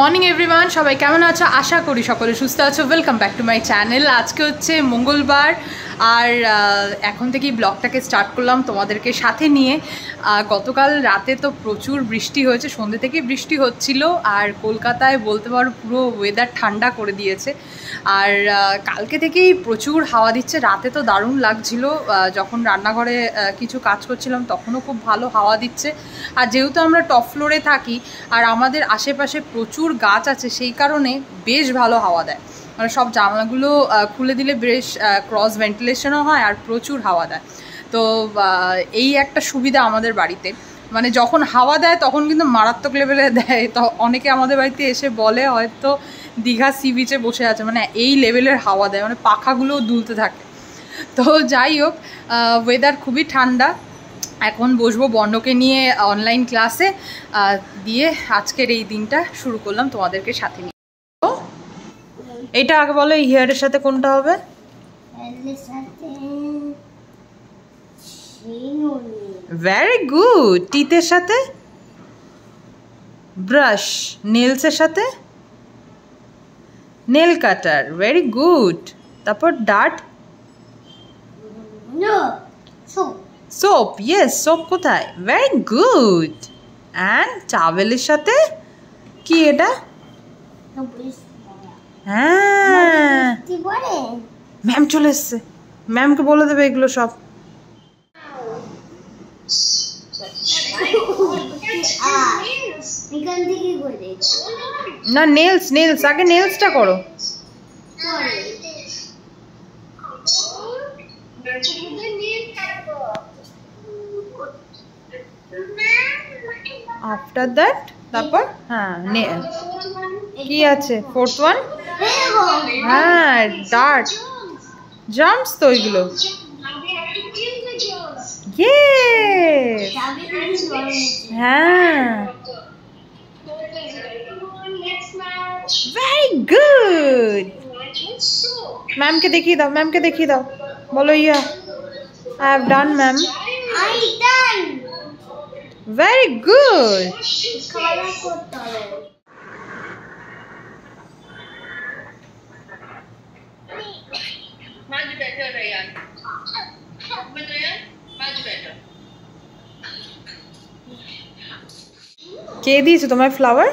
Morning everyone, সবাই কেমন আছো? আশা করি সকলে সুস্থ আছো। Welcome back to my channel. আজকে হচ্ছে মঙ্গলবার, আর এখন থেকেই ব্লগটাকে স্টার্ট করলাম তোমাদেরকে সাথে নিয়ে। গতকাল রাতে তো প্রচুর বৃষ্টি হয়েছে, সন্ধ্যে থেকেই বৃষ্টি হচ্ছিল, আর কলকাতায় বলতে পারো পুরো ওয়েদার ঠান্ডা করে দিয়েছে। আর কালকে থেকেই প্রচুর হাওয়া দিচ্ছে। রাতে তো দারুণ লাগছিল, যখন রান্নাঘরে কিছু কাজ করছিলাম তখনও খুব ভালো হাওয়া দিচ্ছে। আর যেহেতু আমরা টপ ফ্লোরে থাকি আর আমাদের আশেপাশে প্রচুর গাছ আছে, সেই কারণে বেশ ভালো হাওয়া দেয়। মানে সব জানলাগুলো খুলে দিলে বেশ ক্রস ভেন্টিলেশনও হয় আর প্রচুর হাওয়া দেয়। তো এই একটা সুবিধা আমাদের বাড়িতে, মানে যখন হাওয়া দেয় তখন কিন্তু মারাত্মক লেভেলে দেয়। তো অনেকে আমাদের বাড়িতে এসে বলে হয়তো দীঘা সি বিচে বসে আছে, মানে এই লেভেলের হাওয়া দেয়, মানে পাখাগুলোও দুলতে থাকে। তো যাই হোক, ওয়েদার খুবই ঠান্ডা। এখন বসবো বর্ণকে নিয়ে অনলাইন ক্লাসে, দিয়ে আজকের এই দিনটা শুরু করলাম তোমাদেরকে সাথে নিয়ে। এইটা আগে বলো, এই হেয়ারের সাথে কোনটা হবে? Very good. টিথের সাথে ব্রাশ, নেলসের সাথে নেল কাটার, ভেরি গুড। তারপর ডার্ট, সোপ, ইয়েস সোপ কোথায়? Very good. অ্যান্ড টাওয়েলের সাথে কি এটা? হ্যাঁ, ম্যাম চলে এসছে, ম্যামকে বলে দেবে এগুলো সব। না, নেলস, নেলস আগে, নেলসটা করো। আফটার দ্যাট তারপর হ্যাঁ কি আছে? ফোর্থ ওয়ান, হ্যাঁ ডার্ট, জাম্পস তো ওইগুলো। হ্যাঁ, ভেরি গুড। ম্যামকে দেখিয়ে দাও, ম্যামকে দেখিয়ে দাও, বলো yeah I have done ma'am. Very good. কে দিয়েছে তোমায় ফ্লাওয়ার?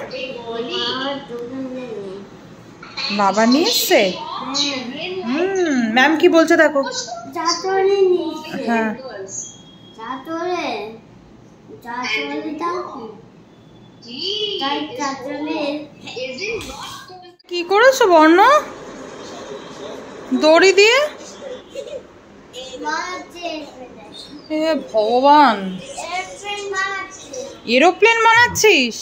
বাবা নিয়ে এসছে। ম্যাম কি বলছে দেখো। হ্যাঁ, কি করেছো বর্ণ? দড়ি দিয়ে? হে ভগবান, এরোপ্লেন বানাচ্ছিস?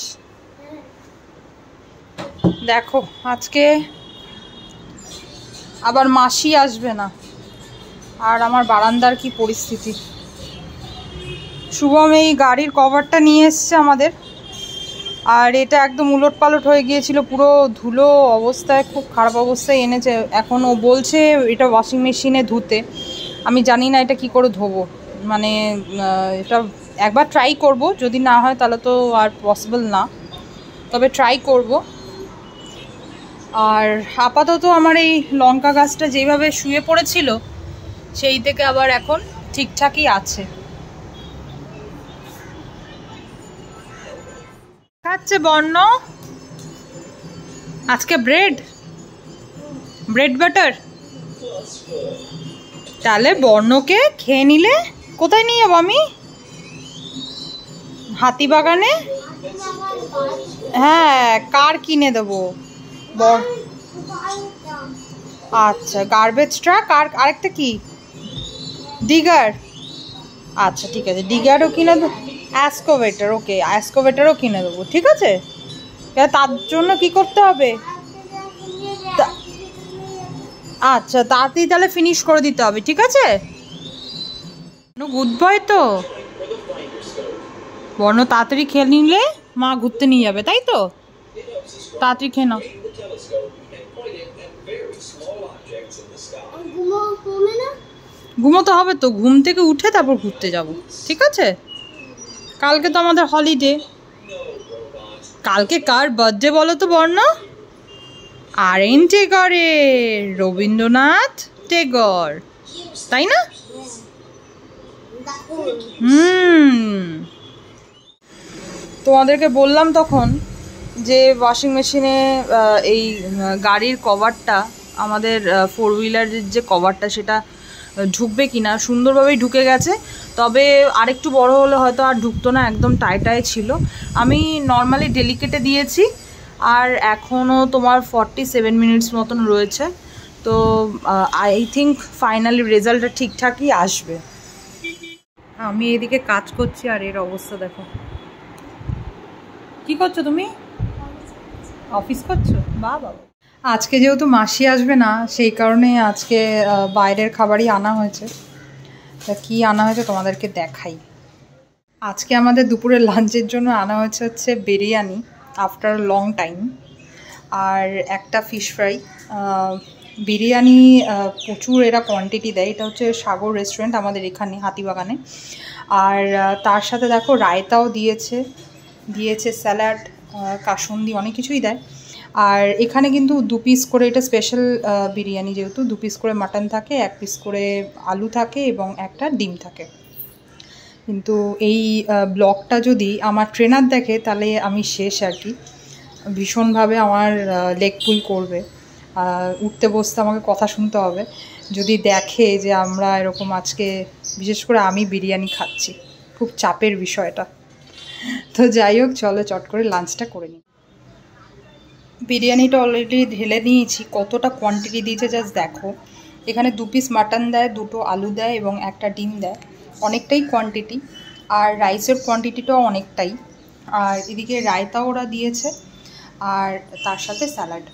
দেখো আজকে আবার মাসি আসবে না, আর আমার বারান্দার কি পরিস্থিতি। শুভম এই গাড়ির কভারটা নিয়ে এসছে আমাদের, আর এটা একদম উলট পালট হয়ে গিয়েছিল, পুরো ধুলো অবস্থায়, খুব খারাপ অবস্থায় এনেছে। এখন ও বলছে এটা ওয়াশিং মেশিনে ধুতে। আমি জানি না এটা কি করে ধোবো, মানে এটা একবার ট্রাই করব, যদি না হয় তাহলে তো আর পসিবল না, তবে ট্রাই করব। আর আপাতত আমার এই লঙ্কা গাছটা যেভাবে শুয়ে পড়েছিল সেই থেকে আবার এখন ঠিকঠাকই আছে। খাচ্ছে বর্ণ আজকে ব্রেড, ব্রেড বাটার। তাহলে বর্ণকে খেয়ে নিলে কোথায় নিয়ে যাবো আমি? হাতিবাগানে? হ্যাঁ, কার কিনে দেবো? আচ্ছা, গার্বেজ ট্রাক, আর আরেকটা কি? ডিগার। আচ্ছা ঠিক আছে, ডিগারও কিনে দেবো। অ্যাসকোভেটার, ওকে অ্যাসকোভেটারও কিনে দেবো, ঠিক আছে। তার জন্য কি করতে হবে? আচ্ছা, তাড়াতাড়ি তাহলে ফিনিশ করে দিতে হবে, ঠিক আছে। গুড বয় তো বর্ণ, তাড়াতাড়ি খেয়ে নিলে মা ঘুরতে নিয়ে যাবে, তাই তো? তাড়াতাড়ি খেয়ে নাও। ঘুমোতে হবে তো, ঘুম থেকে উঠে তারপর ঘুরতে যাব, ঠিক আছে। কালকে তো আমাদের হলিডে, কালকে কার বার্থডে বলো তো বর্ণ? আর.এন. টেগরের, রবীন্দ্রনাথ টেগর, তাই না? তোমাদেরকে বললাম তখন যে ওয়াশিং মেশিনে এই গাড়ির কভারটা, আমাদের 4 হুইলারের যে কভারটা, সেটা ঢুকবে কিনা। সুন্দরভাবেই ঢুকে গেছে, তবে আরেকটু বড় হলে হয়তো আর ঢুকতো না, একদম টাইটাই ছিল। আমি নর্মালি ডেলিকেটে দিয়েছি, আর এখনও তোমার 47 মিনিটস মতন রয়েছে। তো আই থিঙ্ক ফাইনালি রেজাল্টটা ঠিকঠাকই আসবে। আমি এদিকে কাজ করছি, আর এর অবস্থা দেখো। কি করছো তুমি? অফিস করছো? বাবা, আজকে যেহেতু মাসি আসবে না, সেই কারণে আজকে বাইরের খাবারই আনা হয়েছে। তা কী আনা হয়েছে তোমাদেরকে দেখাই। আজকে আমাদের দুপুরের লাঞ্চের জন্য আনা হচ্ছে বিরিয়ানি আফটার লং টাইম, আর একটা ফিশ ফ্রাই। বিরিয়ানি প্রচুর এরা কোয়ান্টিটি দেয়। এটা হচ্ছে সাগর রেস্টুরেন্ট আমাদের এখানে হাতিবাগানে। আর তার সাথে দেখো রায়তাও দিয়েছে স্যালাড, কাসুন্দি, অনেক কিছুই দেয়। আর এখানে কিন্তু 2 পিস করে, এটা স্পেশাল বিরিয়ানি যেহেতু, 2 পিস করে মাটন থাকে, 1 পিস করে আলু থাকে এবং একটা ডিম থাকে। কিন্তু এই ব্লগটা যদি আমার ট্রেনার দেখে তাহলে আমি শেষ আর কি। ভীষণভাবে আমার লেগ পুল করবে, উঠতে বসতে আমাকে কথা শুনতে হবে যদি দেখে যে আমরা এরকম আজকে, বিশেষ করে আমি বিরিয়ানি খাচ্ছি। খুব চাপের বিষয়টা। তো যাই হোক, চলো চট করে লাঞ্চটা করে নিই। বিরিয়ানিটা অলরেডি ঢেলে নিয়েছি। কতটা কোয়ান্টিটি দিয়েছে জাস্ট দেখো। এখানে 2 পিস মাটন দেয়, 2টো আলু দেয় এবং একটা ডিম দেয়। অনেকটাই কোয়ান্টিটি, আর রাইসের কোয়ান্টিটিটাও অনেকটাই। আর এদিকে রায়তাও ওরা দিয়েছে, আর তার সাথে স্যালাড।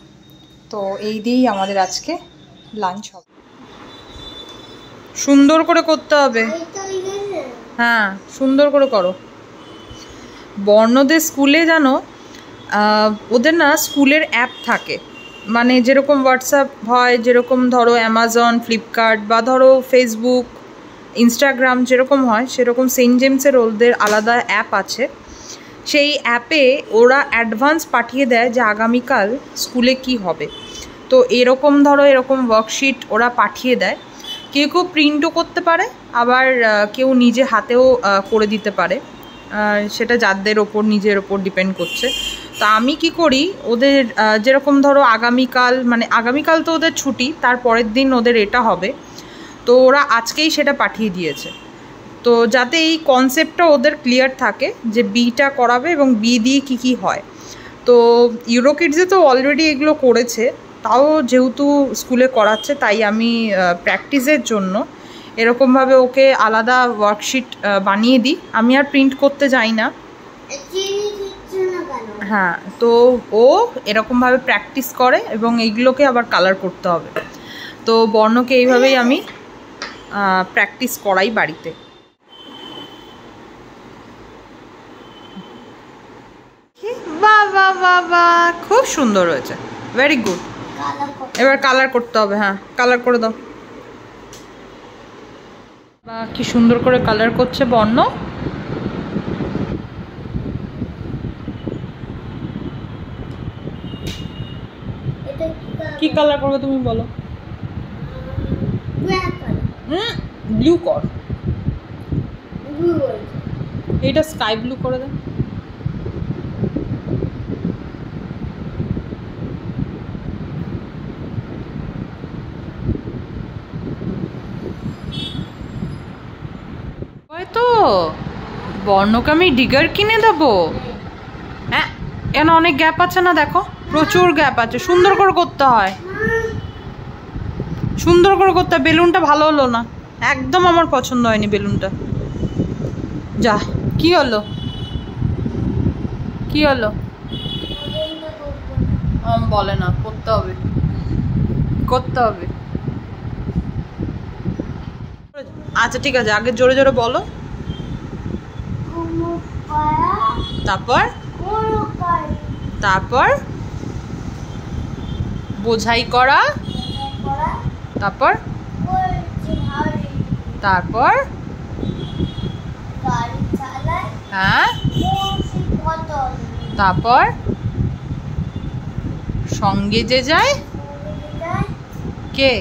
তো এই দিয়েই আমাদের আজকে লাঞ্চ হবে। সুন্দর করে করতে হবে, হ্যাঁ সুন্দর করে করো। বর্ণদের স্কুলে জানো, ওদের না স্কুলের অ্যাপ থাকে, মানে যেরকম হোয়াটসঅ্যাপ হয়, যেরকম ধরো অ্যামাজন, ফ্লিপকার্ট, বা ধরো ফেসবুক, ইনস্টাগ্রাম যেরকম হয়, সেরকম সেন্ট জেমসের ওদের আলাদা অ্যাপ আছে। সেই অ্যাপে ওরা অ্যাডভান্স পাঠিয়ে দেয় যে আগামীকাল স্কুলে কি হবে। তো এরকম ধরো এরকম ওয়ার্কশিট ওরা পাঠিয়ে দেয়। কেউ কেউ প্রিন্টও করতে পারে, আবার কেউ নিজে হাতেও করে দিতে পারে, সেটা যাদের ওপর, নিজের ওপর ডিপেন্ড করছে। তো আমি কি করি, ওদের যেরকম ধরো আগামীকাল তো ওদের ছুটি, তার পরের দিন ওদের এটা হবে, তো ওরা আজকেই সেটা পাঠিয়ে দিয়েছে। তো যাতে এই কনসেপ্টটা ওদের ক্লিয়ার থাকে যে বিটা করাবে এবং বি দিয়ে কী হয়। তো ইউরোকিডসে তো অলরেডি এগুলো করেছে, তাও যেহেতু স্কুলে করাচ্ছে, তাই আমি প্র্যাকটিসের জন্য এরকমভাবে ওকে আলাদা ওয়ার্কশিট বানিয়ে দিই। আমি আর প্রিন্ট করতে যাই না। হ্যাঁ, তো ও এরকমভাবে প্র্যাকটিস করে এবং এইগুলোকে আবার কালার করতে হবে। তো বর্ণকে এইভাবেই আমি প্র্যাকটিস করাই বাড়িতে। বাবা বাবা, খুব সুন্দর হয়েছে, ভেরি গুড। এবার কালার করতে হবে, হ্যাঁ কালার করে দাও। বা কি সুন্দর করে কালার করছে বর্ণ। কি কালার করবে তুমি বলো? ব্লু কর, এটা স্কাই ব্লু করে দাও। তো বর্ণকে আমি ডিগার কিনে দেবো। হ্যাঁ, এখানে অনেক গ্যাপ আছে না, দেখো প্রচুর গ্যাপ আছে। সুন্দর করে করতে হয়, সুন্দর করে করতে হয়। বেলুনটা ভালো হলো না, একদম আমার পছন্দ হয়নি বেলুনটা। যা, কি হলো কি হলো? বলে না, করতে হবে করতে হবে। আচ্ছা ঠিক আছে, আগে জোরে জোরে বলো, তারপর তারপর বোঝাই করা, তারপর তারপর হ্যাঁ, তারপর সঙ্গে যে যায় কে?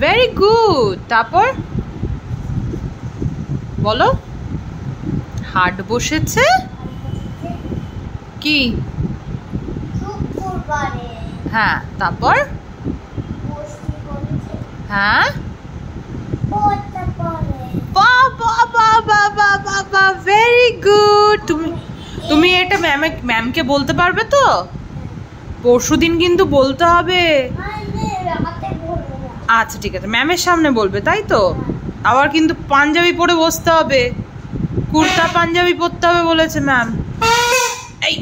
Very good. তারপর বলো। হাট বসেছে কি? হ্যাঁ। তারপর হ্যাঁ, ভেরি গুড। তুমি এটা ম্যামকে বলতে পারবে তো? পরশুদিন কিন্তু বলতে হবে। আচ্ছা ঠিক আছে, ম্যামের সামনে বলবে, তাই তো? আবার কিন্তু পাঞ্জাবি পরে বসতে হবে, কুর্তা পাঞ্জাবি পরতে হবে বলেছে ম্যাম। এই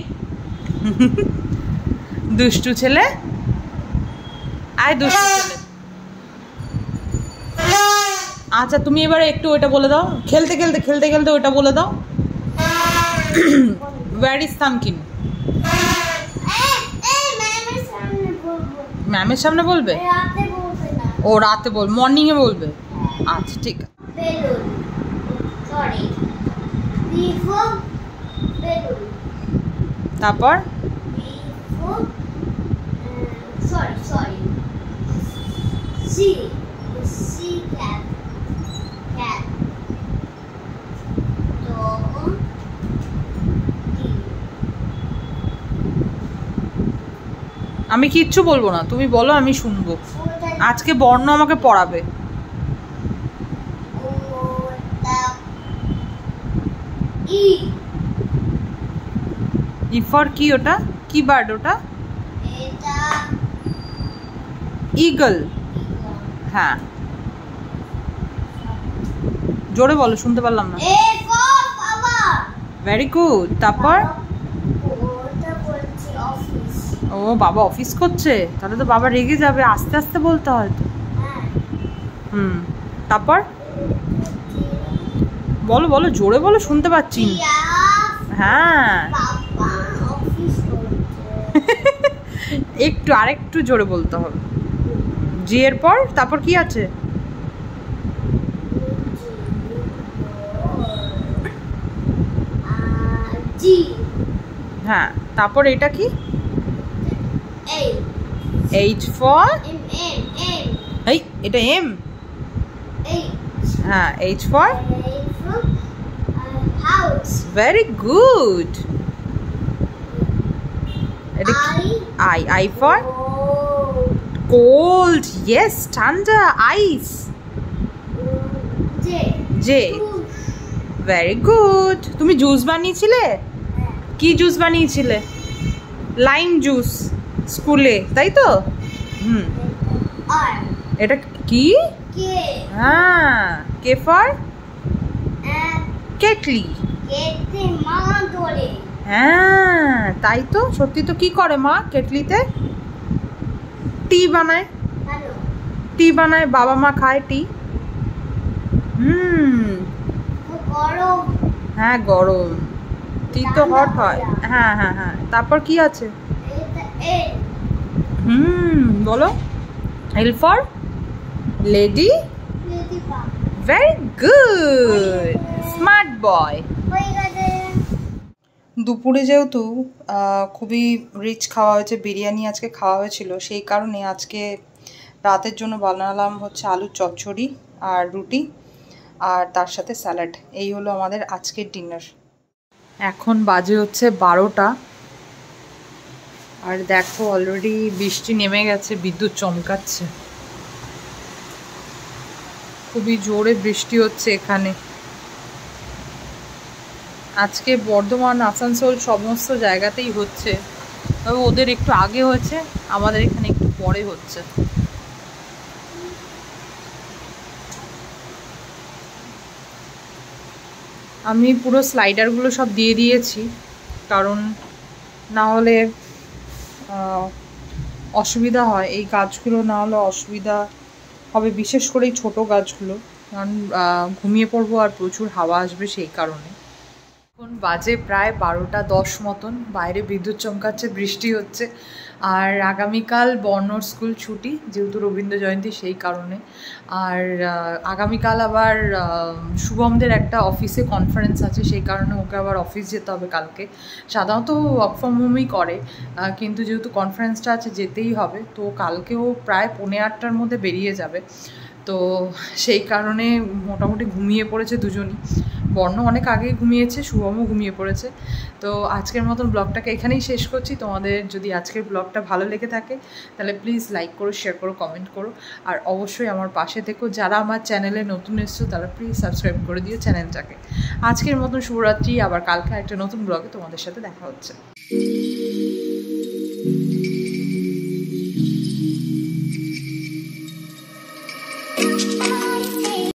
দুষ্টু ছেলে, আয় দুষ্টু ছেলে। আচ্ছা তুমি এবারে একটু ওইটা বলে দাও, খেলতে খেলতে খেলতে খেলতে ওইটা বলে দাও। Where is thumbkin? ম্যামের সামনে বলবে? ও রাতে বল, মর্নিং এ বলবে। আচ্ছা ঠিক আছে। তারপর আমি কিচ্ছু বলবো না, তুমি বলো, আমি শুনবো। আজকে বর্ণ আমাকে পড়াবে। ইফর কি? ওটা কি বার্ড? ওটা ঈগল। হ্যাঁ, জোরে বলো, শুনতে পারলাম না। Very good. তারপর ও বাবা অফিস করছে, তাহলে তো বাবা রেগে যাবে, আস্তে আস্তে বলতে হয় তো। তারপর বলো বলো, জোরে বলো, শুনতে পাচ্ছি। হ্যাঁ একটু আরেকটু জোরে বলতে হবে। জি এর পর তারপর কি আছে? হ্যাঁ, তারপর এটা কি? H for? এই এটা এম। হ্যাঁ, H for? Very good. I, I for? Cold. Yes, ঠান্ডা, আইস। জে। Very good. তুমি জুস বানিয়েছিলে? কি জুস বানিয়েছিলে? লাইম জুস স্কুলে, তাই তো? এটা কি? হ্যাঁ, কে ফর? কেটলি। হ্যাঁ তাই তো, সত্যি তো। কি করে মা কেটলিতে? টি বানায়। টি বানায়, বাবা মা খায় টি। হ্যাঁ গরম, টি তো হট হয়। হ্যাঁ হ্যাঁ হ্যাঁ। তারপর কি আছে? বলো। L for? Lady. Very good, smart boy. দুপুরে যেহেতু খুবই রিচ খাওয়া হয়েছে, বিরিয়ানি আজকে খাওয়া হয়েছিল, সেই কারণে আজকে রাতের জন্য বানালাম হচ্ছে আলুর চচ্চড়ি আর রুটি, আর তার সাথে স্যালাড। এই হলো আমাদের আজকের ডিনার। এখন বাজে হচ্ছে 12টা, আর দেখো অলরেডি বৃষ্টি নেমে গেছে, বিদ্যুৎ চমকাচ্ছে, খুবই জোরে বৃষ্টি হচ্ছে এখানে। আজকে বর্ধমান, আসানসোল সমস্ত জায়গাতেই হচ্ছে, তবে ওদের একটু আগে হয়েছে, আমাদের এখানে একটু পরে হচ্ছে। আমি পুরো স্লাইডারগুলো সব দিয়ে দিয়েছি, কারণ না হলে অসুবিধা হয়, এই গাছগুলো না হলে অসুবিধা হবে, বিশেষ করে এই ছোটো গাছগুলো, কারণ ঘুমিয়ে পড়বো আর প্রচুর হাওয়া আসবে, সেই কারণে। এখন বাজে প্রায় 12টা 10 মতন, বাইরে বিদ্যুৎ চমকাচ্ছে, বৃষ্টি হচ্ছে, আর আগামীকাল বর্ণর স্কুল ছুটি, যেহেতু রবীন্দ্র জয়ন্তী সেই কারণে। আর আগামীকাল আবার শুভমদের একটা অফিসে কনফারেন্স আছে, সেই কারণে ওকে আবার অফিস যেতে হবে কালকে। সাধারণত ওয়ার্ক ফ্রম হোমই করে, কিন্তু যেহেতু কনফারেন্সটা আছে যেতেই হবে, তো কালকেও প্রায় 8:45-টার মধ্যে বেরিয়ে যাবে। তো সেই কারণে মোটামুটি ঘুমিয়ে পড়েছে দুজনই। বর্ণ অনেক আগেই ঘুমিয়েছে, শুভমও ঘুমিয়ে পড়েছে। তো আজকের মতন ব্লগটাকে এখানেই শেষ করছি। তোমাদের যদি আজকের ব্লগটা ভালো লেগে থাকে তাহলে প্লিজ লাইক করো, শেয়ার করো, কমেন্ট করো, আর অবশ্যই আমার পাশে থেকো। যারা আমার চ্যানেলে নতুন এসছো তারা প্লিজ সাবস্ক্রাইব করে দিও চ্যানেলটাকে। আজকের মতন শুভরাত্রি, আবার কালকে একটা নতুন ব্লগে তোমাদের সাথে দেখা হচ্ছে।